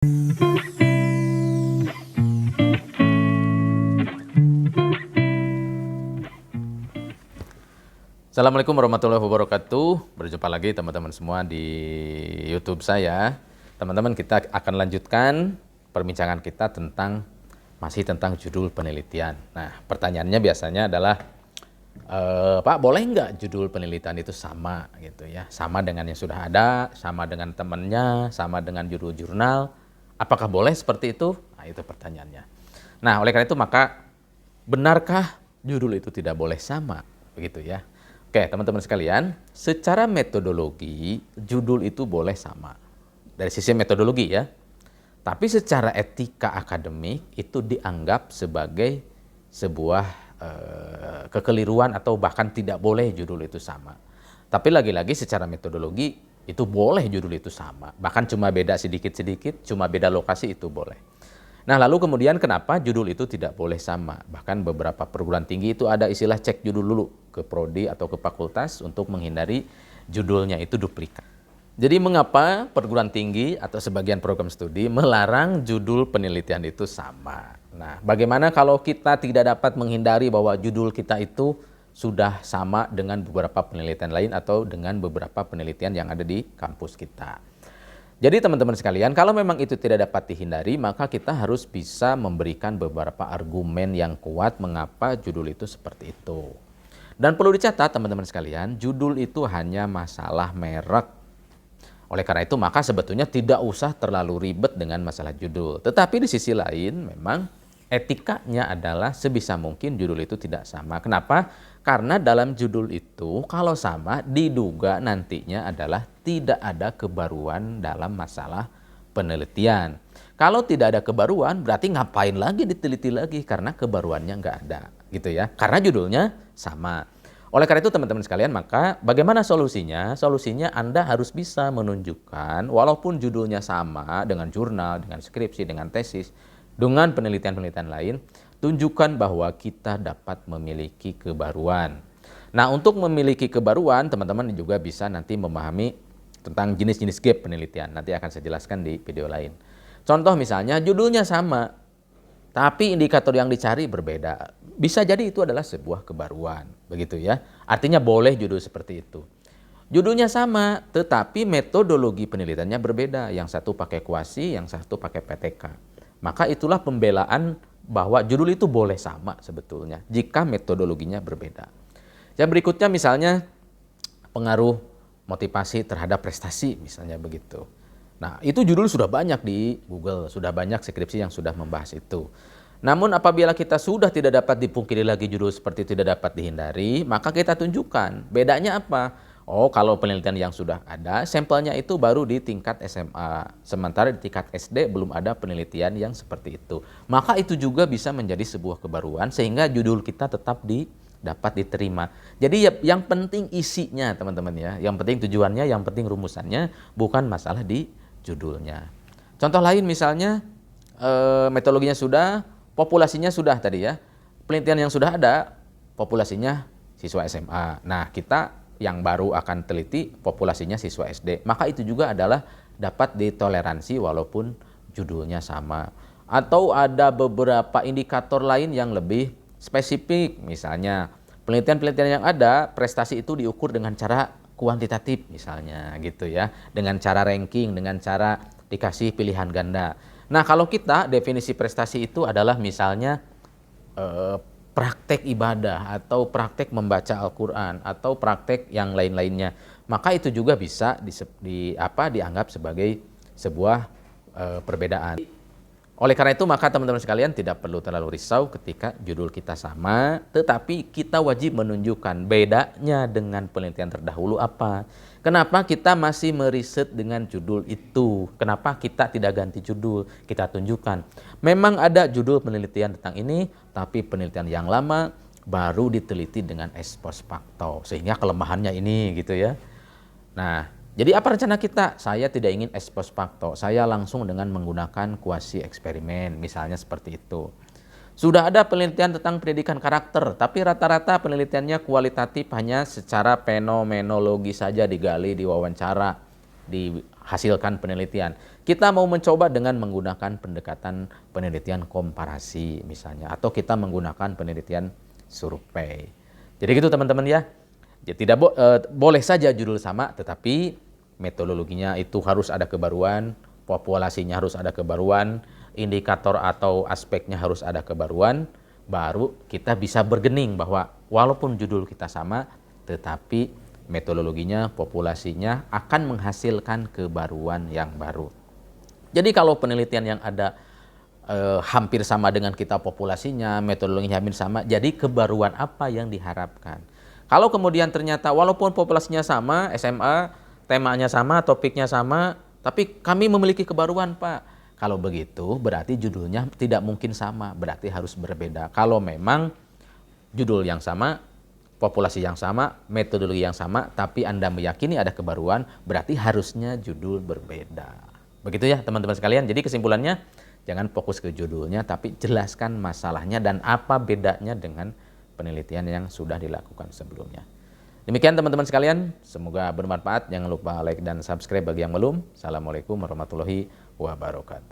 Assalamualaikum warahmatullahi wabarakatuh. Berjumpa lagi teman-teman semua di YouTube saya. Teman-teman, kita akan lanjutkan perbincangan kita masih tentang judul penelitian. Nah, pertanyaannya biasanya adalah, Pak, boleh nggak judul penelitian itu sama gitu ya? Sama dengan yang sudah ada, sama dengan temannya, sama dengan judul jurnal. Apakah boleh seperti itu? Nah, itu pertanyaannya. Nah, oleh karena itu maka benarkah judul itu tidak boleh sama? Begitu ya. Oke, teman-teman sekalian, secara metodologi judul itu boleh sama dari sisi metodologi ya. Tapi secara etika akademik itu dianggap sebagai sebuah kekeliruan atau bahkan tidak boleh judul itu sama. Tapi lagi-lagi secara metodologi itu boleh judul itu sama. Bahkan cuma beda sedikit-sedikit, cuma beda lokasi itu boleh. Nah, lalu kemudian kenapa judul itu tidak boleh sama? Bahkan beberapa perguruan tinggi itu ada istilah cek judul dulu ke prodi atau ke fakultas untuk menghindari judulnya itu duplikat. Jadi mengapa perguruan tinggi atau sebagian program studi melarang judul penelitian itu sama? Nah, bagaimana kalau kita tidak dapat menghindari bahwa judul kita itu sudah sama dengan beberapa penelitian lain atau dengan beberapa penelitian yang ada di kampus kita? Jadi teman-teman sekalian, kalau memang itu tidak dapat dihindari, maka kita harus bisa memberikan beberapa argumen yang kuat mengapa judul itu seperti itu. Dan perlu dicatat teman-teman sekalian, judul itu hanya masalah merek. Oleh karena itu maka sebetulnya tidak usah terlalu ribet dengan masalah judul. Tetapi di sisi lain memang etikanya adalah sebisa mungkin judul itu tidak sama. Kenapa? Karena dalam judul itu kalau sama diduga nantinya adalah tidak ada kebaruan dalam masalah penelitian. Kalau tidak ada kebaruan berarti ngapain lagi diteliti lagi karena kebaruannya nggak ada gitu ya. Karena judulnya sama. Oleh karena itu teman-teman sekalian, maka bagaimana solusinya? Solusinya Anda harus bisa menunjukkan walaupun judulnya sama dengan jurnal, dengan skripsi, dengan tesis, dengan penelitian-penelitian lain, tunjukkan bahwa kita dapat memiliki kebaruan. Nah, untuk memiliki kebaruan, teman-teman juga bisa nanti memahami tentang jenis-jenis gap penelitian. Nanti akan saya jelaskan di video lain. Contoh misalnya, judulnya sama, tapi indikator yang dicari berbeda. Bisa jadi itu adalah sebuah kebaruan, begitu ya. Artinya boleh judul seperti itu. Judulnya sama, tetapi metodologi penelitiannya berbeda. Yang satu pakai kuasi, yang satu pakai PTK. Maka itulah pembelaan bahwa judul itu boleh sama sebetulnya jika metodologinya berbeda. Yang berikutnya misalnya pengaruh motivasi terhadap prestasi misalnya begitu. Nah, itu judul sudah banyak di Google, sudah banyak skripsi yang sudah membahas itu. Namun apabila kita sudah tidak dapat dipungkiri lagi judul seperti itu tidak dapat dihindari, maka kita tunjukkan. Bedanya apa? Oh, kalau penelitian yang sudah ada, sampelnya itu baru di tingkat SMA. Sementara di tingkat SD belum ada penelitian yang seperti itu. Maka itu juga bisa menjadi sebuah kebaruan sehingga judul kita tetap dapat diterima. Jadi yang penting isinya teman-teman ya. Yang penting tujuannya, yang penting rumusannya, bukan masalah di judulnya. Contoh lain misalnya metodologinya sudah, populasinya sudah tadi ya. Penelitian yang sudah ada, populasinya siswa SMA. Nah, kita yang baru akan teliti populasinya siswa SD. Maka itu juga adalah dapat ditoleransi walaupun judulnya sama. Atau ada beberapa indikator lain yang lebih spesifik. Misalnya penelitian-penelitian yang ada, prestasi itu diukur dengan cara kuantitatif misalnya gitu ya. Dengan cara ranking, dengan cara dikasih pilihan ganda. Nah, kalau kita definisi prestasi itu adalah misalnya praktek ibadah atau praktek membaca Al-Quran atau praktek yang lain-lainnya, maka itu juga bisa dianggap sebagai sebuah perbedaan. Oleh karena itu maka teman-teman sekalian tidak perlu terlalu risau ketika judul kita sama, tetapi kita wajib menunjukkan bedanya dengan penelitian terdahulu apa. Kenapa kita masih meriset dengan judul itu? Kenapa kita tidak ganti judul? Kita tunjukkan. Memang ada judul penelitian tentang ini, tapi penelitian yang lama baru diteliti dengan ex post facto. Sehingga kelemahannya ini gitu ya. Nah, jadi apa rencana kita? Saya tidak ingin ex post facto. Saya langsung dengan menggunakan kuasi eksperimen, misalnya seperti itu. Sudah ada penelitian tentang pendidikan karakter, tapi rata-rata penelitiannya kualitatif hanya secara fenomenologi saja digali, diwawancara, dihasilkan penelitian. kita mau mencoba dengan menggunakan pendekatan penelitian komparasi misalnya, atau kita menggunakan penelitian survei. Jadi gitu teman-teman ya. Jadi boleh saja judul sama, tetapi metodologinya itu harus ada kebaruan, populasinya harus ada kebaruan, indikator atau aspeknya harus ada kebaruan, baru kita bisa bergening bahwa walaupun judul kita sama, tetapi metodologinya, populasinya akan menghasilkan kebaruan yang baru. Jadi kalau penelitian yang ada hampir sama dengan kita populasinya, metodologinya hampir sama, jadi kebaruan apa yang diharapkan? Kalau kemudian ternyata walaupun populasinya sama, SMA, temanya sama, topiknya sama, tapi kami memiliki kebaruan Pak. Kalau begitu berarti judulnya tidak mungkin sama, berarti harus berbeda. Kalau memang judul yang sama, populasi yang sama, metodologi yang sama, tapi Anda meyakini ada kebaruan, berarti harusnya judul berbeda. Begitu ya teman-teman sekalian. Jadi kesimpulannya, jangan fokus ke judulnya, tapi jelaskan masalahnya dan apa bedanya dengan penelitian yang sudah dilakukan sebelumnya. Demikian teman-teman sekalian, semoga bermanfaat. Jangan lupa like dan subscribe bagi yang belum. Assalamualaikum warahmatullahi wabarakatuh.